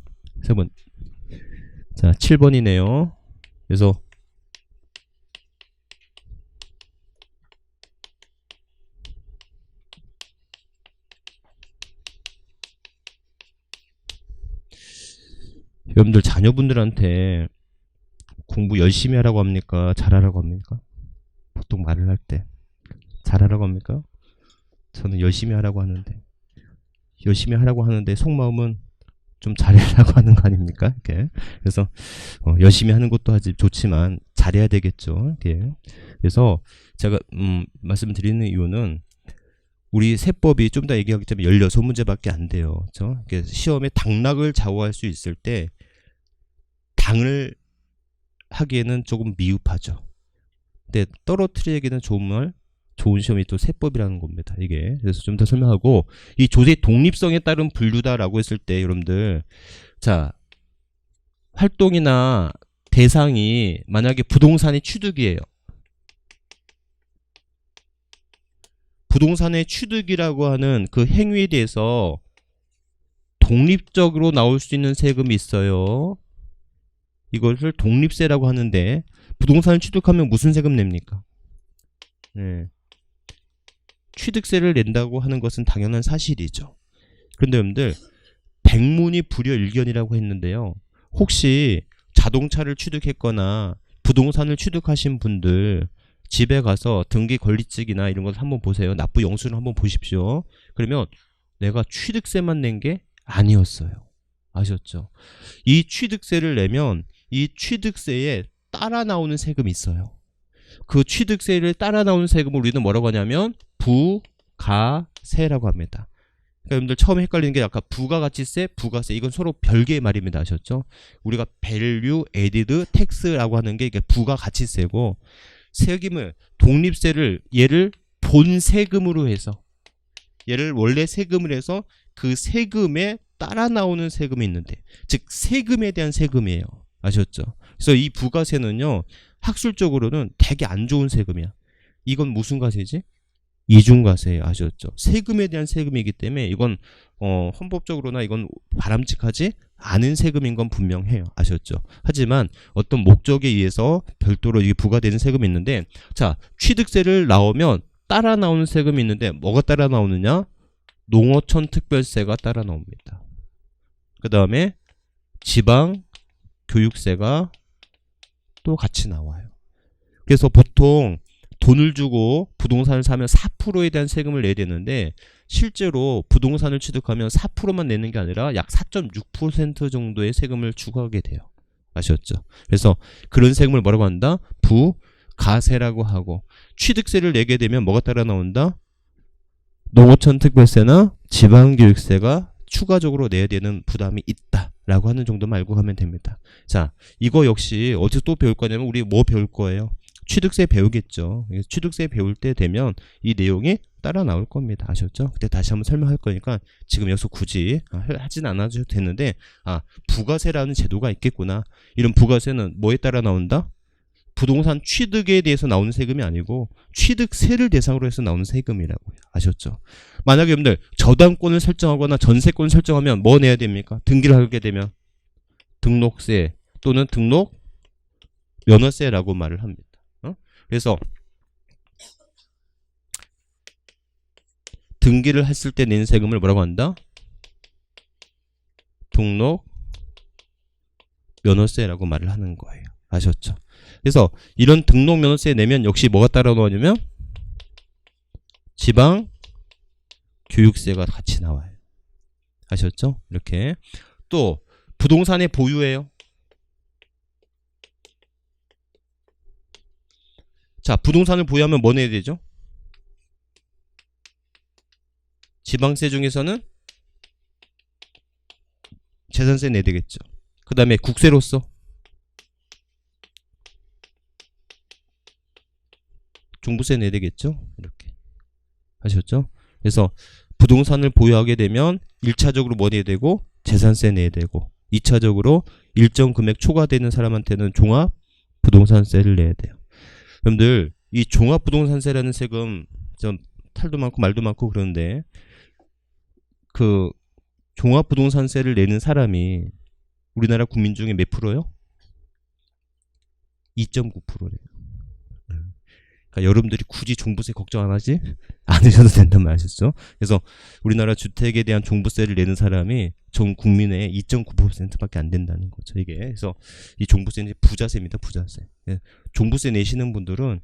세 번. 자, 7번이네요. 그래서 여러분들 자녀분들한테 공부 열심히 하라고 합니까? 잘하라고 합니까? 보통 말을 할 때 잘하라고 합니까? 저는 열심히 하라고 하는데, 열심히 하라고 하는데 속마음은 좀 잘하라고 하는 거 아닙니까? 이렇게. 그래서 열심히 하는 것도 아주 좋지만 잘해야 되겠죠. 이렇게. 그래서 제가 말씀드리는 이유는 우리 세법이 좀 더 얘기하기 때문에 16문제밖에 안 돼요. 그렇죠? 시험에 당락을 좌우할 수 있을 때 당을 하기에는 조금 미흡하죠. 근데 떨어뜨리기에는 좋은 시험이 또 세법이라는 겁니다. 이게. 그래서 좀 더 설명하고, 이 조세 독립성에 따른 분류다라고 했을 때 여러분들, 자, 활동이나 대상이 만약에 부동산의 취득이에요. 부동산의 취득이라고 하는 그 행위에 대해서 독립적으로 나올 수 있는 세금이 있어요. 이것을 독립세라고 하는데, 부동산을 취득하면 무슨 세금 냅니까? 네. 취득세를 낸다고 하는 것은 당연한 사실이죠. 그런데 여러분들 백문이 불여일견이라고 했는데요. 혹시 자동차를 취득했거나 부동산을 취득하신 분들 집에 가서 등기 권리증이나 이런 걸 한번 보세요. 납부 영수를 한번 보십시오. 그러면 내가 취득세만 낸 게 아니었어요. 아셨죠? 이 취득세를 내면 이 취득세에 따라 나오는 세금이 있어요. 그 취득세를 따라 나오는 세금을 우리는 뭐라고 하냐면 부가세라고 합니다. 그러니까 여러분들 처음에 헷갈리는 게 아까 부가가치세, 부가세 이건 서로 별개의 말입니다. 아셨죠? 우리가 value added tax라고 하는 게 이게 부가가치세고 세금을 독립세를 얘를 본 세금으로 해서 얘를 원래 세금을 해서 그 세금에 따라 나오는 세금이 있는데 즉 세금에 대한 세금이에요. 아셨죠? 그래서 이 부가세는요 학술적으로는 되게 안 좋은 세금이야. 이건 무슨 가세지? 이중과세 아셨죠? 세금에 대한 세금이기 때문에 이건 헌법적으로나 이건 바람직하지 않은 세금인 건 분명해요. 아셨죠? 하지만 어떤 목적에 의해서 별도로 이게 부과되는 세금이 있는데 자 취득세를 나오면 따라 나오는 세금이 있는데 뭐가 따라 나오느냐? 농어촌 특별세가 따라 나옵니다. 그 다음에 지방 교육세가 또 같이 나와요. 그래서 보통 돈을 주고 부동산을 사면 4%에 대한 세금을 내야 되는데 실제로 부동산을 취득하면 4%만 내는 게 아니라 약 4.6% 정도의 세금을 추가하게 돼요. 아셨죠? 그래서 그런 세금을 뭐라고 한다? 부가세라고 하고 취득세를 내게 되면 뭐가 따라 나온다? 농어촌 특별세나 지방교육세가 추가적으로 내야 되는 부담이 있다라고 하는 정도만 알고 가면 됩니다. 자, 이거 역시 어디서 또 배울 거냐면 우리 뭐 배울 거예요? 취득세 배우겠죠. 취득세 배울 때 되면 이 내용이 따라 나올 겁니다. 아셨죠? 그때 다시 한번 설명할 거니까 지금 여기서 굳이 하진 않아도 되는데 부가세라는 제도가 있겠구나. 이런 부가세는 뭐에 따라 나온다? 부동산 취득에 대해서 나오는 세금이 아니고 취득세를 대상으로 해서 나오는 세금이라고요. 아셨죠? 만약에 여러분들 저당권을 설정하거나 전세권을 설정하면 뭐 내야 됩니까? 등기를 하게 되면 등록세 또는 등록 면허세라고 말을 합니다. 그래서 등기를 했을 때 낸 세금을 뭐라고 한다? 등록 면허세라고 말을 하는 거예요. 아셨죠? 그래서 이런 등록 면허세 내면 역시 뭐가 따라 나오냐면 지방 교육세가 같이 나와요. 아셨죠? 이렇게 또 부동산의 보유예요. 자, 부동산을 보유하면 뭐 내야 되죠? 지방세 중에서는 재산세 내야 되겠죠. 그 다음에 국세로서 종부세 내야 되겠죠. 이렇게 하셨죠? 그래서 부동산을 보유하게 되면 1차적으로 뭐 내야 되고 재산세 내야 되고 2차적으로 일정 금액 초과되는 사람한테는 종합 부동산세를 내야 돼요. 여러분들 이 종합부동산세라는 세금 좀 탈도 많고 말도 많고 그런데 그 종합부동산세를 내는 사람이 우리나라 국민 중에 몇 프로요? 2.9%래요. 그러니까 여러분들이 굳이 종부세 걱정 안 하지? 않으셔도 된단 말 아셨죠? 그래서 우리나라 주택에 대한 종부세를 내는 사람이 전 국민의 2.9%밖에 안 된다는 거죠. 이게 그래서 이 종부세는 부자세입니다. 부자세. 종부세 내시는 분들은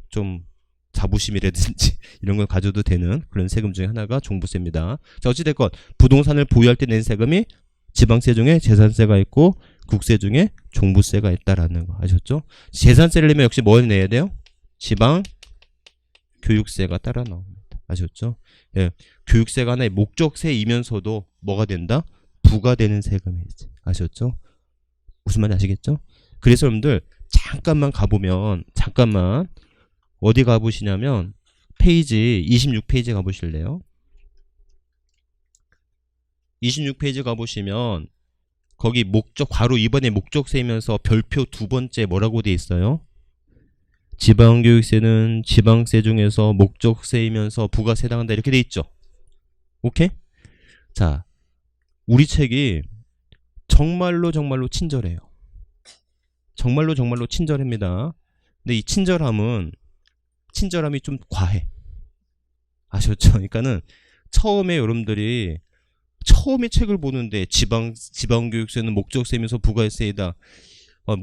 좀 자부심이라든지 이런 걸 가져도 되는 그런 세금 중에 하나가 종부세입니다. 자, 어찌됐건 부동산을 보유할 때 낸 세금이 지방세 중에 재산세가 있고 국세 중에 종부세가 있다라는 거 아셨죠? 재산세를 내면 역시 뭘 내야 돼요? 지방 교육세가 따라 나옵니다. 아셨죠? 예, 교육세가 하나의 목적세이면서도 뭐가 된다? 부과되는 세금이지. 아셨죠? 무슨 말인지 아시겠죠? 그래서 여러분들 잠깐만 가보면 잠깐만 어디 가보시냐면 페이지 26페이지 가보실래요? 26페이지 가보시면 거기 목적 괄호 2번에 목적세이면서 별표 두 번째 뭐라고 돼 있어요? 지방교육세는 지방세 중에서 목적세이면서 부가세 해당한다 이렇게 돼 있죠. 오케이? 자, 우리 책이 정말로 친절해요. 정말로 친절합니다. 근데 이 친절함이 좀 과해. 아셨죠? 그러니까는 처음에 여러분들이 처음에 책을 보는데 지방교육세는 목적세면서 부가세이다.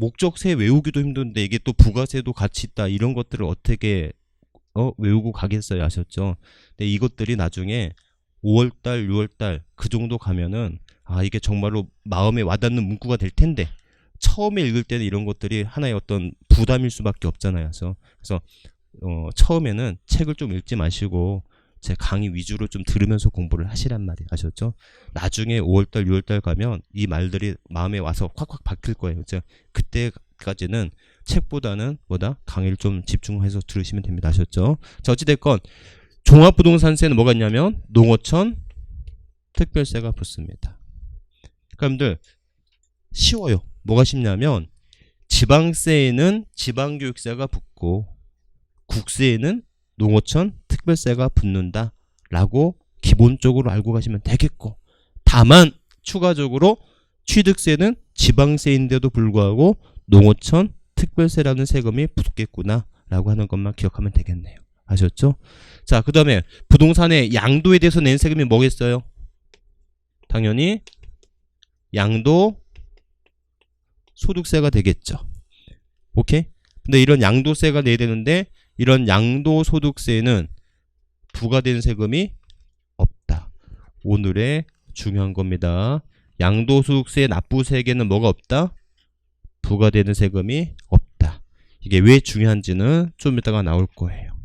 목적세 외우기도 힘든데 이게 또 부가세도 같이 있다. 이런 것들을 어떻게 외우고 가겠어요. 아셨죠? 근데 이것들이 나중에 5월달, 6월달 그 정도 가면은 이게 정말로 마음에 와닿는 문구가 될 텐데 처음에 읽을 때는 이런 것들이 하나의 어떤 부담일 수밖에 없잖아요. 그래서 처음에는 책을 좀 읽지 마시고 제 강의 위주로 좀 들으면서 공부를 하시란 말이에요. 아셨죠? 나중에 5월달, 6월달 가면 이 말들이 마음에 와서 콱콱 박힐 거예요. 그렇죠? 그때까지는 책보다는 강의를 좀 집중해서 들으시면 됩니다. 아셨죠? 자, 어찌됐건 종합부동산세는 뭐가 있냐면 농어촌 특별세가 붙습니다. 그러니까 여러분들 쉬워요. 뭐가 쉽냐면 지방세에는 지방교육세가 붙고 국세에는 농어촌 특별세가 붙는다 라고 기본적으로 알고 가시면 되겠고, 다만 추가적으로 취득세는 지방세인데도 불구하고 농어촌 특별세라는 세금이 붙겠구나 라고 하는 것만 기억하면 되겠네요. 아셨죠? 자, 그 다음에 부동산의 양도에 대해서 낸 세금이 뭐겠어요? 당연히 양도 소득세가 되겠죠. 오케이? 근데 이런 양도세가 내야 되는데 이런 양도소득세는 부과된 세금이 없다. 오늘의 중요한 겁니다. 양도소득세 납부세에게는 뭐가 없다? 부과되는 세금이 없다. 이게 왜 중요한지는 좀 이따가 나올 거예요.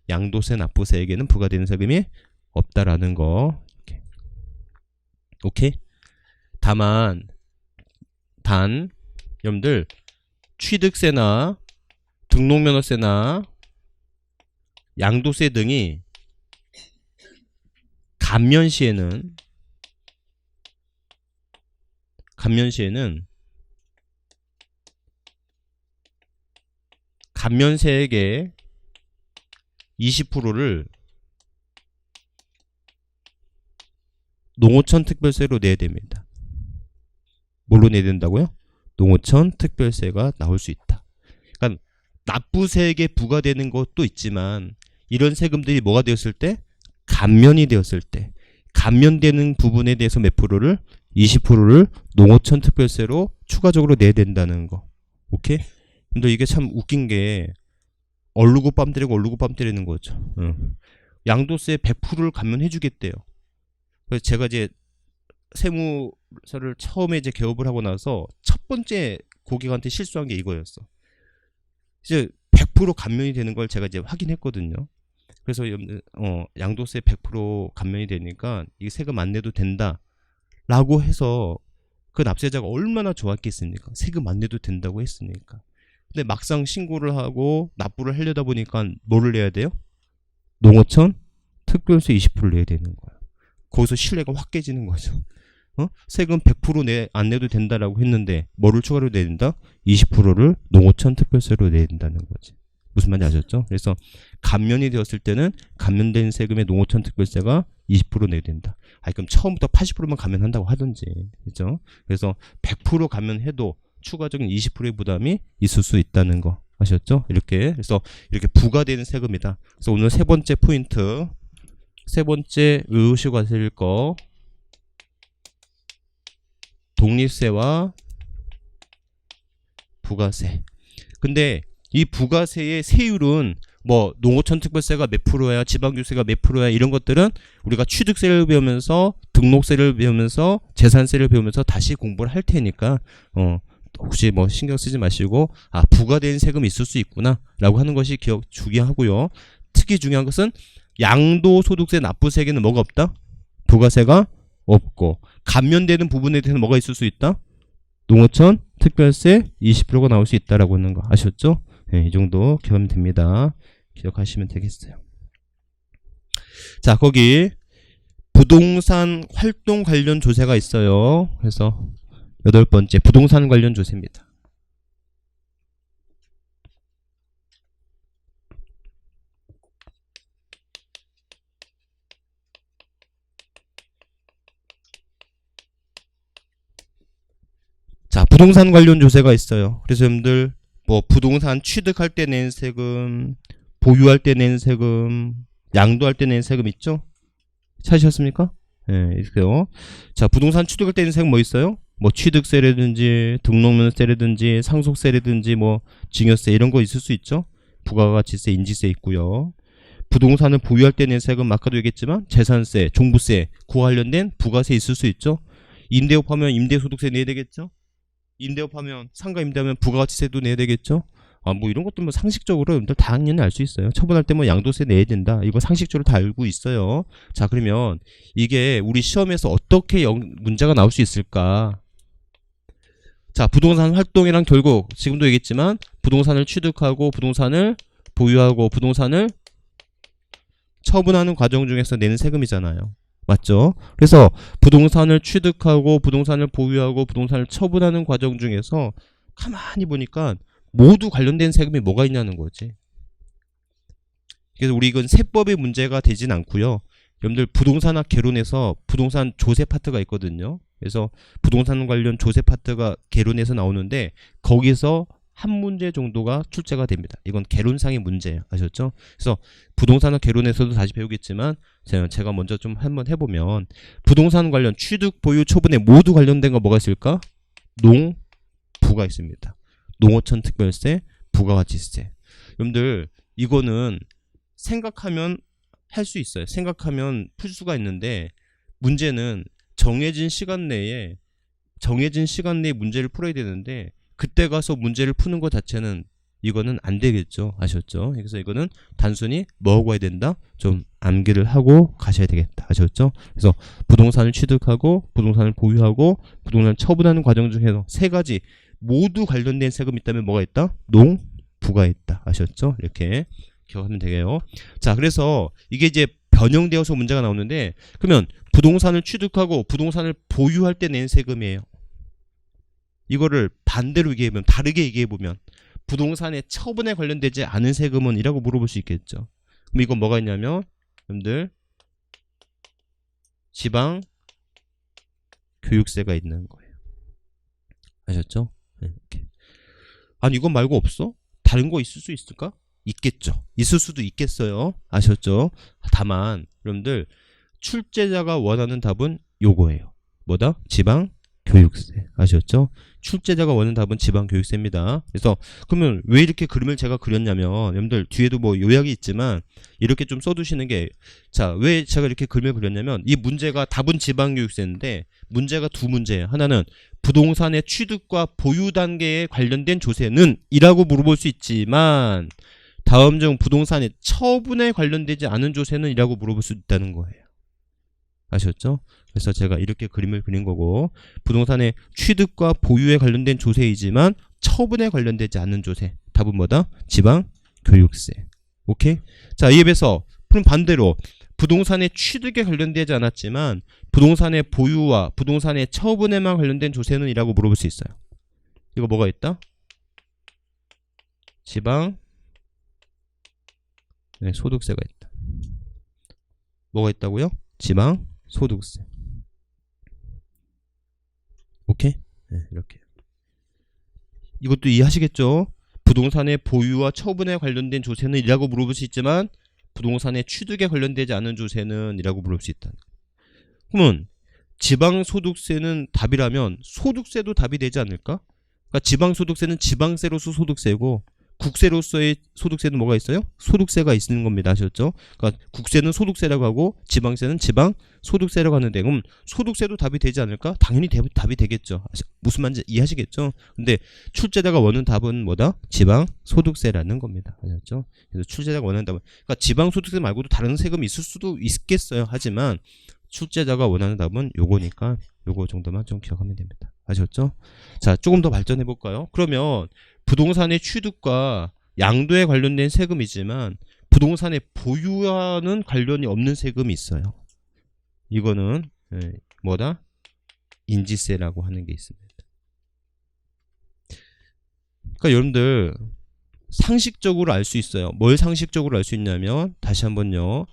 양도세 납부세에게는 부과되는 세금이 없다라는 거. 오케이? 단 여러분들 취득세나 등록면허세나 양도세 등이 감면시에는 감면세액의 20%를 농어촌 특별세로 내야 됩니다. 뭘로 내야 된다고요? 농어촌 특별세가 나올 수 있다. 그러니까 납부세액에 부과되는 것도 있지만 이런 세금들이 뭐가 되었을 때? 감면이 되었을 때 감면되는 부분에 대해서 몇 프로를? 20%를 농어촌 특별세로 추가적으로 내야 된다는 거. 오케이? 근데 이게 참 웃긴 게 얼르고 뺨 때리는 거죠. 양도세 100%를 감면해 주겠대요. 그래서 제가 이제 세무서를 처음에 이제 개업을 하고 나서 첫 번째 고객한테 실수한 게 이거였어. 이제 100% 감면이 되는 걸 제가 이제 확인했거든요. 그래서 양도세 100% 감면이 되니까 이게 세금 안 내도 된다라고 해서 그 납세자가 얼마나 좋았겠습니까? 세금 안 내도 된다고 했으니까. 근데 막상 신고를 하고 납부를 하려다 보니까 뭐를 내야 돼요? 농어촌 특별세 20%를 내야 되는 거야. 거기서 신뢰가 확 깨지는 거죠. 세금 100% 안 내도 된다라고 했는데 뭐를 추가로 내야 된다? 20%를 농어촌 특별세로 내야 된다는 거지. 무슨 말인지 아셨죠? 그래서 감면이 되었을 때는 감면된 세금의 농어촌 특별세가 20% 내야 된다. 그럼 처음부터 80%만 감면한다고 하든지, 그죠? 그래서 100% 감면해도 추가적인 20%의 부담이 있을 수 있다는 거 아셨죠? 그래서 이렇게 부과되는 세금이다. 그래서 오늘 세 번째 포인트, 세 번째 외우시고 가실 거, 독립세와 부가세. 근데 이 부가세의 세율은 뭐 농어촌 특별세가 몇 프로야, 지방교육세가 몇 프로야, 이런 것들은 우리가 취득세를 배우면서 등록세를 배우면서 재산세를 배우면서 다시 공부를 할 테니까 혹시 뭐 신경 쓰지 마시고 부과된 세금이 있을 수 있구나 라고 하는 것이 중요하고요. 특히 중요한 것은 양도소득세 납부세에게는 뭐가 없다? 부가세가 없고 감면되는 부분에 대해서는 뭐가 있을 수 있다? 농어촌 특별세 20%가 나올 수 있다라고 하는 거 아셨죠? 네, 이 정도 기억하면 됩니다. 기억하시면 되겠어요. 자, 거기 부동산 활동 관련 조세가 있어요. 그래서 8번째 부동산 관련 조세입니다. 자, 부동산 관련 조세가 있어요. 그래서 여러분들 뭐 부동산 취득할 때 낸 세금, 보유할 때 낸 세금, 양도할 때 내는 세금 있죠? 찾으셨습니까? 예, 있어요. 자, 부동산 취득할 때 내는 세금 뭐 있어요? 뭐 취득세라든지 등록면세라든지 상속세라든지 뭐 증여세 이런 거 있을 수 있죠? 부가가치세, 인지세 있고요. 부동산을 보유할 때 내는 세금 아까도 얘기했지만 재산세, 종부세, 그와 관련된 부가세 있을 수 있죠? 임대업 하면 임대소득세 내야 되겠죠? 임대업 하면 상가 임대하면 부가가치세도 내야 되겠죠? 뭐 이런 것도 뭐 상식적으로 여러분들 당연히 알 수 있어요. 처분할 때 뭐 양도세 내야 된다. 이거 상식적으로 다 알고 있어요. 자, 그러면 이게 우리 시험에서 어떻게 문제가 나올 수 있을까? 자, 부동산 활동이랑 결국 지금도 얘기했지만 부동산을 취득하고 부동산을 보유하고 부동산을 처분하는 과정 중에서 내는 세금이잖아요. 맞죠? 그래서 부동산을 취득하고 부동산을 보유하고 부동산을 처분하는 과정 중에서 가만히 보니까 모두 관련된 세금이 뭐가 있냐는 거지. 그래서 우리 이건 세법의 문제가 되진 않고요. 여러분들 부동산학 개론에서 부동산 조세 파트가 있거든요. 그래서 부동산 관련 조세 파트가 개론에서 나오는데 거기서 한 문제 정도가 출제가 됩니다. 이건 개론상의 문제예요. 아셨죠? 그래서 부동산학 개론에서도 다시 배우겠지만 제가 먼저 좀 한번 해보면 부동산 관련 취득, 보유, 처분에 모두 관련된 거 뭐가 있을까? 농, 부가 있습니다. 농어촌 특별세, 부가가치세. 여러분들 이거는 생각하면 할 수 있어요. 생각하면 풀 수가 있는데 문제는 정해진 시간 내에 문제를 풀어야 되는데 그때 가서 문제를 푸는 것 자체는 이거는 안 되겠죠. 아셨죠? 그래서 이거는 단순히 뭐하고 해야 된다? 좀 암기를 하고 가셔야 되겠다. 아셨죠? 그래서 부동산을 취득하고 부동산을 보유하고 부동산을 처분하는 과정 중에서 세 가지 모두 관련된 세금이 있다면 뭐가 있다? 농, 부가 있다. 아셨죠? 이렇게 기억하면 되게요. 자, 그래서 이게 이제 변형되어서 문제가 나오는데 그러면 부동산을 취득하고 부동산을 보유할 때 낸 세금이에요. 이거를 반대로 얘기해보면 다르게 얘기해보면 부동산의 처분에 관련되지 않은 세금은 이라고 물어볼 수 있겠죠. 그럼 이건 뭐가 있냐면 여러분들 지방 교육세가 있는 거예요. 아셨죠? 이렇게. 아니 이건 말고 없어? 다른 거 있을 수 있을까? 있겠죠. 있을 수도 있겠어요. 아셨죠? 다만 여러분들 출제자가 원하는 답은 요거예요. 뭐다? 지방 교육세. 아셨죠? 출제자가 원하는 답은 지방 교육세입니다. 그래서 그러면 왜 이렇게 그림을 제가 그렸냐면 여러분들 뒤에도 뭐 요약이 있지만 이렇게 좀 써두시는 게 자, 왜 제가 이렇게 그림을 그렸냐면 이 문제가 답은 지방 교육세인데 문제가 두 문제예요. 하나는 부동산의 취득과 보유 단계에 관련된 조세는 이라고 물어볼 수 있지만 다음 중 부동산의 처분에 관련되지 않은 조세는 이라고 물어볼 수 있다는 거예요. 아셨죠? 그래서 제가 이렇게 그림을 그린 거고 부동산의 취득과 보유에 관련된 조세이지만 처분에 관련되지 않는 조세. 답은 뭐다? 지방 교육세. 오케이? 자, 이에 비해서 그럼 반대로 부동산의 취득에 관련되지 않았지만 부동산의 보유와 부동산의 처분에만 관련된 조세는 이라고 물어볼 수 있어요. 이거 뭐가 있다? 지방 소득세가 있다. 뭐가 있다고요? 지방 소득세. 오케이? 네, 이렇게. 이것도 이해하시겠죠? 부동산의 보유와 처분에 관련된 조세는 이라고 물어볼 수 있지만 부동산의 취득에 관련되지 않은 조세는 이라고 물어볼 수 있다. 그러면 지방소득세는 답이라면 소득세도 답이 되지 않을까? 그러니까 지방소득세는 지방세로서 소득세고 국세로서의 소득세는 뭐가 있어요? 소득세가 있는 겁니다. 아셨죠? 그러니까 국세는 소득세라고 하고 지방세는 지방소득세라고 하는데 그럼 소득세도 답이 되지 않을까? 당연히 답이 되겠죠. 무슨 말인지 이해하시겠죠? 근데 출제자가 원하는 답은 뭐다? 지방소득세라는 겁니다. 아셨죠? 그래서 출제자가 원하는 답은 그러니까 지방소득세 말고도 다른 세금이 있을 수도 있겠어요. 하지만 출제자가 원하는 답은 요거니까 요거 정도만 좀 기억하면 됩니다. 아셨죠? 자, 조금 더 발전해 볼까요? 그러면 부동산의 취득과 양도에 관련된 세금이지만 부동산의 보유와는 관련이 없는 세금이 있어요. 이거는 뭐다? 인지세라고 하는 게 있습니다. 그러니까 여러분들 상식적으로 알 수 있어요. 뭘 상식적으로 알 수 있냐면 다시 한번요.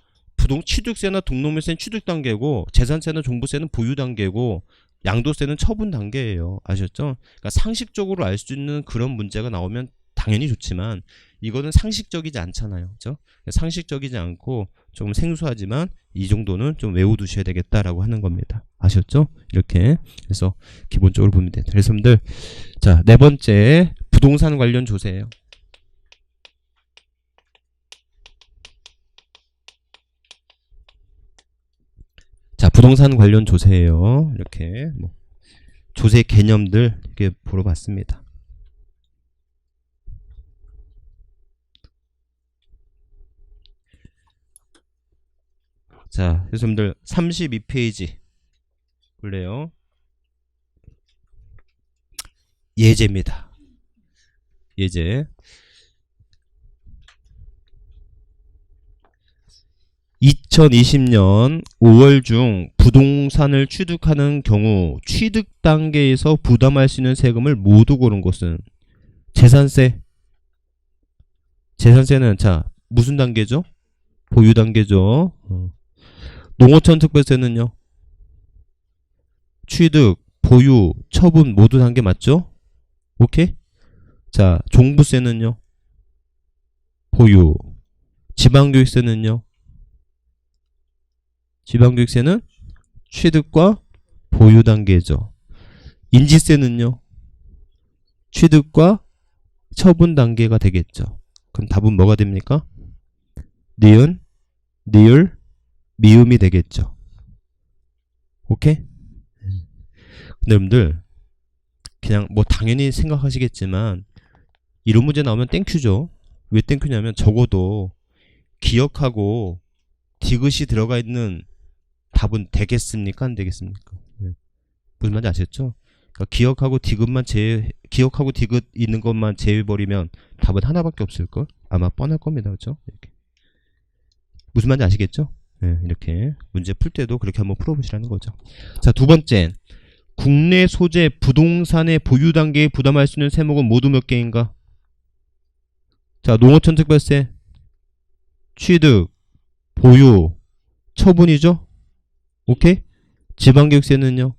취득세나 등록물세는 취득 단계고 재산세나 종부세는 보유 단계고 양도세는 처분 단계예요. 아셨죠? 그러니까 상식적으로 알 수 있는 그런 문제가 나오면 당연히 좋지만 이거는 상식적이지 않잖아요. 그렇죠? 상식적이지 않고 조금 생소하지만 이 정도는 좀 외워두셔야 되겠다라고 하는 겁니다. 아셨죠? 이렇게. 그래서 기본적으로 보면 됩니다. 그래서 여러분들, 자, 네 번째 부동산 관련 조세예요. 자, 부동산 관련 조세예요. 이렇게 뭐 조세 개념들 이렇게 보러 봤습니다. 자, 그래서 여러분들 32페이지 볼래요? 예제입니다. 예제. 2020년 5월 중 부동산을 취득하는 경우 취득 단계에서 부담할 수 있는 세금을 모두 고른 것은 재산세. 재산세는 자 무슨 단계죠? 보유 단계죠. 농어촌 특별세는요? 취득, 보유, 처분 모두 단계 맞죠? 오케이? 자, 종부세는요? 보유. 지방교육세는요? 지방교육세는 취득과 보유 단계죠. 인지세는요? 취득과 처분 단계가 되겠죠. 그럼 답은 뭐가 됩니까? 니은, 니을, 미음이 되겠죠. 오케이? 근데 여러분들 그냥 뭐 당연히 생각하시겠지만 이런 문제 나오면 땡큐죠. 왜 땡큐냐면 적어도 기억하고 디귿이 들어가 있는 답은 되겠습니까? 안 되겠습니까? 무슨 말인지 아셨죠? 그러니까 기억하고 디귿 있는 것만 제외해버리면 답은 하나밖에 없을걸? 아마 뻔할 겁니다. 그렇죠? 이렇게. 무슨 말인지 아시겠죠? 네, 이렇게 문제 풀 때도 그렇게 한번 풀어보시라는 거죠. 자, 두 번째, 국내 소재 부동산의 보유 단계에 부담할 수 있는 세목은 모두 몇 개인가? 자, 농어촌 특별세, 취득, 보유, 처분이죠? 오케이? 지방교육세는요?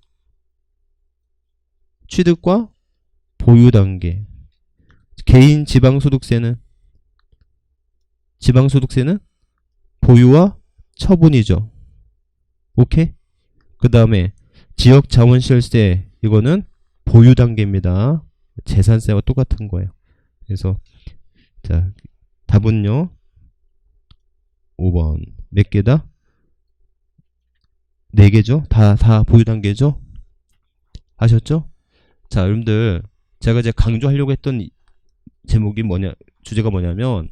취득과 보유 단계. 개인 지방소득세는? 지방소득세는 보유와 처분이죠. 오케이? 그 다음에 지역자원시설세, 이거는 보유 단계입니다. 재산세와 똑같은 거예요. 그래서 자, 답은요 5번 몇 개다? 4개죠? 다 보유 단계죠? 아셨죠? 자, 여러분들 제가 이제 강조하려고 했던 제목이 주제가 뭐냐면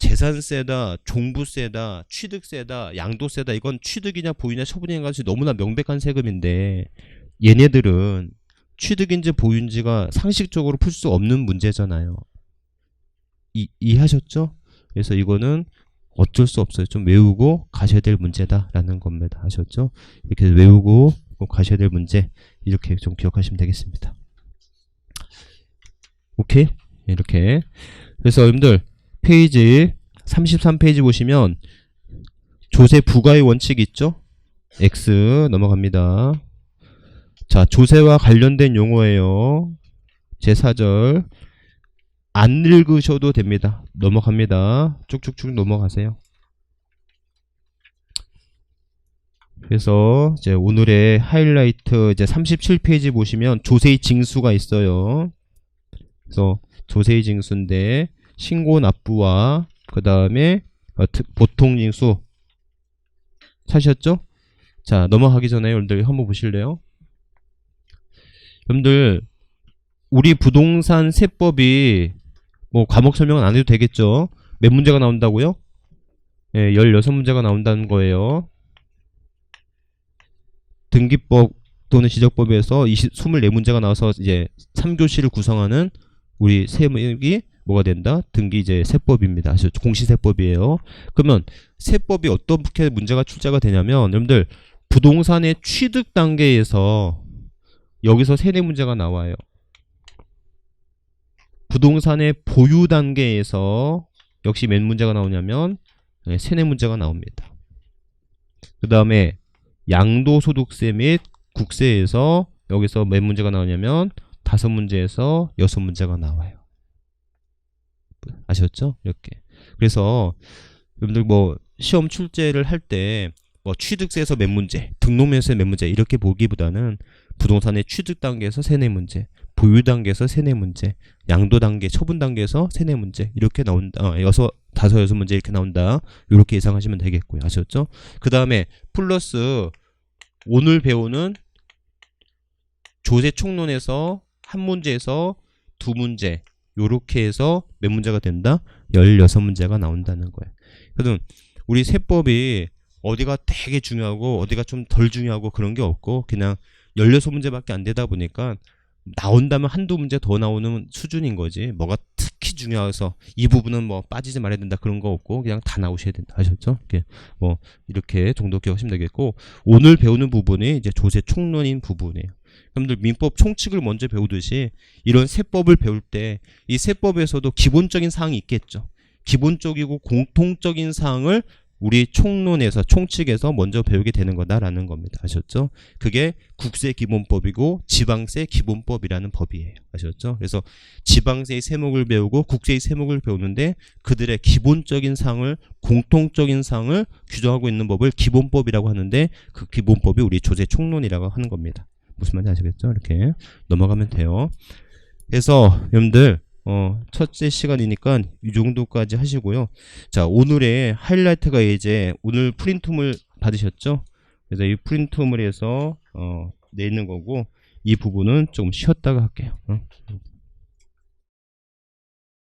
재산세다, 종부세다, 취득세다, 양도세다, 이건 취득이냐 보유냐 처분이냐 같이 너무나 명백한 세금인데 얘네들은 취득인지 보유인지가 상식적으로 풀 수 없는 문제잖아요. 이해하셨죠? 그래서 이거는 어쩔 수 없어요. 좀 외우고 가셔야 될 문제다라는 겁니다. 아셨죠? 이렇게 외우고 꼭 가셔야 될 문제, 이렇게 좀 기억하시면 되겠습니다. 오케이? 이렇게. 그래서 여러분들 페이지 33페이지 보시면 조세 부과의 원칙이 있죠? X 넘어갑니다. 자, 조세와 관련된 용어예요. 제4절 안 읽으셔도 됩니다. 넘어갑니다. 쭉쭉쭉 넘어가세요. 그래서 이제 오늘의 하이라이트 이제 37페이지 보시면 조세의 징수가 있어요. 그래서 조세의 징수인데 신고 납부와 그 다음에 보통 징수 찾으셨죠? 자, 넘어가기 전에 여러분들 한번 보실래요? 여러분들 우리 부동산 세법이 뭐 과목 설명은 안 해도 되겠죠? 몇 문제가 나온다고요? 예, 16문제가 나온다는 거예요. 등기법 또는 지적법에서 24문제가 나와서 이제 3교시를 구성하는 우리 세목이 뭐가 된다? 등기 이제 세법입니다. 공시세법이에요. 그러면 세법이 어떻게 문제가 출제가 되냐면 여러분들 부동산의 취득 단계에서 여기서 세네 문제가 나와요. 부동산의 보유 단계에서 역시 몇 문제가 나오냐면 세네 문제가 나옵니다. 그 다음에 양도소득세 및 국세에서 여기서 몇 문제가 나오냐면 5문제에서 6문제가 나와요. 아셨죠? 이렇게. 그래서 여러분들 뭐 시험 출제를 할 때 뭐 취득세에서 몇 문제, 등록면에서 몇 문제 이렇게 보기보다는 부동산의 취득 단계에서 세네 문제, 보유 단계에서 세네 문제, 양도 단계, 처분 단계에서 세네 문제 이렇게 나온다. 다섯 문제 이렇게 나온다. 이렇게 예상하시면 되겠고요. 아셨죠? 그 다음에 플러스 오늘 배우는 조세 총론에서 한 문제에서 두 문제 요렇게 해서 몇 문제가 된다? 16문제가 나온다는 거예요. 그래서 우리 세법이 어디가 되게 중요하고 어디가 좀 덜 중요하고 그런 게 없고 그냥 16문제밖에 안 되다 보니까 나온다면 한두 문제 더 나오는 수준인 거지 뭐가 특히 중요해서 이 부분은 뭐 빠지지 말아야 된다 그런 거 없고 그냥 다 나오셔야 된다. 아셨죠? 이렇게 정도 기억하시면 되겠고 오늘 배우는 부분이 이제 조세 총론인 부분이에요. 여러분들 민법 총칙을 먼저 배우듯이 이런 세법을 배울 때 이 세법에서도 기본적인 사항이 있겠죠. 기본적이고 공통적인 사항을 우리 총론에서 총칙에서 먼저 배우게 되는 거다라는 겁니다. 아셨죠? 그게 국세기본법이고 지방세기본법이라는 법이에요. 아셨죠? 그래서 지방세의 세목을 배우고 국세의 세목을 배우는데 그들의 기본적인 사항을 공통적인 사항을 규정하고 있는 법을 기본법이라고 하는데 그 기본법이 우리 조세 총론이라고 하는 겁니다. 무슨 말인지 아시겠죠? 이렇게 넘어가면 돼요. 그래서 여러분들 첫째 시간이니까 이 정도까지 하시고요. 자, 오늘의 하이라이트가 이제 오늘 프린트물 받으셨죠? 그래서 이 프린트물에서 내는 거고 이 부분은 좀 쉬었다가 할게요.